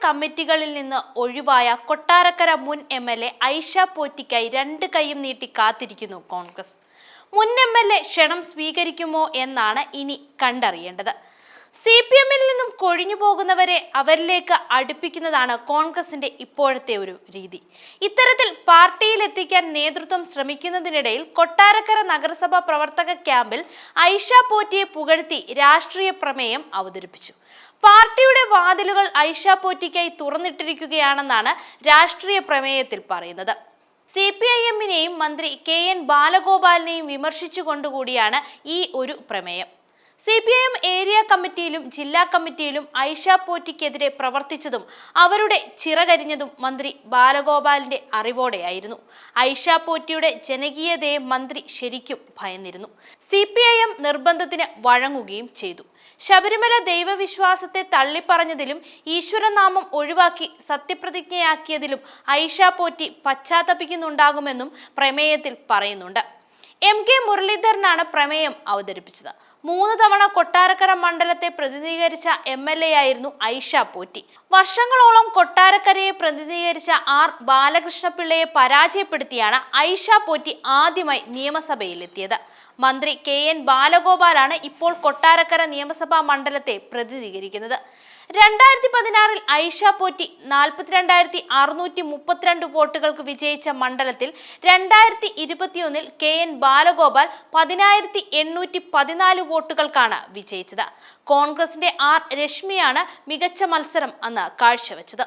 കമ്മിറ്റികളിൽ നിന്ന് ഒഴിവായ കൊട്ടാരക്കര മുൻ MLA ഐഷ പോറ്റിക്കായി രണ്ട് കൈയും നീട്ടി കാത്തിരിക്കുന്നു കോൺഗ്രസ്. മുൻ MLA ക്ഷണം സ്വീകരിക്കുമോ എന്നാണ് ഇനി കണ്ടറിയേണ്ടത്. CPM-ൽ നിന്നും കൊഴിഞ്ഞു പോകുന്നവരെ അവരിലേക്ക് അടുപ്പിക്കുന്നതാണ് കോൺഗ്രസിന്റെ ഇപ്പോഴത്തെ ഒരു രീതി. ഇത്തരത്തിൽ പാർട്ടിയിൽ എത്തിക്കാൻ നേതൃത്വം ശ്രമിക്കുന്നതിനിടയിൽ കൊട്ടാരക്കര നഗരസഭ പ്രവർത്തക ക്യാമ്പിൽ ഐഷ പോറ്റിയെ പുകഴ്ത്തി രാഷ്ട്രീയ പ്രമേയം അവതരിപ്പിച്ചു. പാർട്ടിയുടെ വാതിലുകൾ ഐഷ പോറ്റിക്കായി തുറന്നിട്ടിരിക്കുകയാണെന്നാണ് രാഷ്ട്രീയ പ്രമേയത്തിൽ പറയുന്നത്. CPIM-നെയും മന്ത്രി KN ബാലഗോപാലിനെയും വിമർശിച്ചുകൊണ്ടുകൂടിയാണ് ഈ ഒരു പ്രമേയം. CPIM ഏരിയ കമ്മിറ്റിയിലും ജില്ലാ കമ്മിറ്റിയിലും ഐഷ പോറ്റിക്കെതിരെ പ്രവർത്തിച്ചതും അവരുടെ ചിറകരിഞ്ഞതും മന്ത്രി ബാലഗോപാലിന്റെ അറിവോടെയായിരുന്നു. ഐഷ പോറ്റിയുടെ ജനകീയതയെ മന്ത്രി ശരിക്കും ഭയന്നിരുന്നു. CPIM നിർബന്ധത്തിന് വഴങ്ങുകയും ചെയ്തു. ശബരിമല ദൈവവിശ്വാസത്തെ തള്ളിപ്പറഞ്ഞതിലും ഈശ്വരനാമം ഒഴിവാക്കി സത്യപ്രതിജ്ഞയാക്കിയതിലും ഐഷ പോറ്റി പശ്ചാത്തപിക്കുന്നുണ്ടാകുമെന്നും പ്രമേയത്തിൽ പറയുന്നുണ്ട്. MK മുരളീധരനാണ് പ്രമേയം അവതരിപ്പിച്ചത്. 3 തവണ കൊട്ടാരക്കര മണ്ഡലത്തെ പ്രതിനിധീകരിച്ച MLA ആയിരുന്നു ഐഷ പോറ്റി. വർഷങ്ങളോളം കൊട്ടാരക്കരയെ പ്രതിനിധീകരിച്ച R ബാലകൃഷ്ണപിള്ളയെ പരാജയപ്പെടുത്തിയാണ് ഐഷ പോറ്റി ആദ്യമായി നിയമസഭയിലെത്തിയത്. മന്ത്രി KN ബാലഗോപാലാണ് ഇപ്പോൾ കൊട്ടാരക്കര നിയമസഭാ മണ്ഡലത്തെ പ്രതിനിധീകരിക്കുന്നത്. 2016-ൽ ഐഷ പോറ്റി 42,632 വോട്ടുകൾക്ക് വിജയിച്ച മണ്ഡലത്തിൽ 2021-ൽ KN ബാലഗോപാൽ 10,814 വോട്ടുകൾക്കാണ് വിജയിച്ചത്. കോൺഗ്രസിന്റെ R രശ്മിയാണ് മികച്ച മത്സരം അന്ന് കാഴ്ചവെച്ചത്.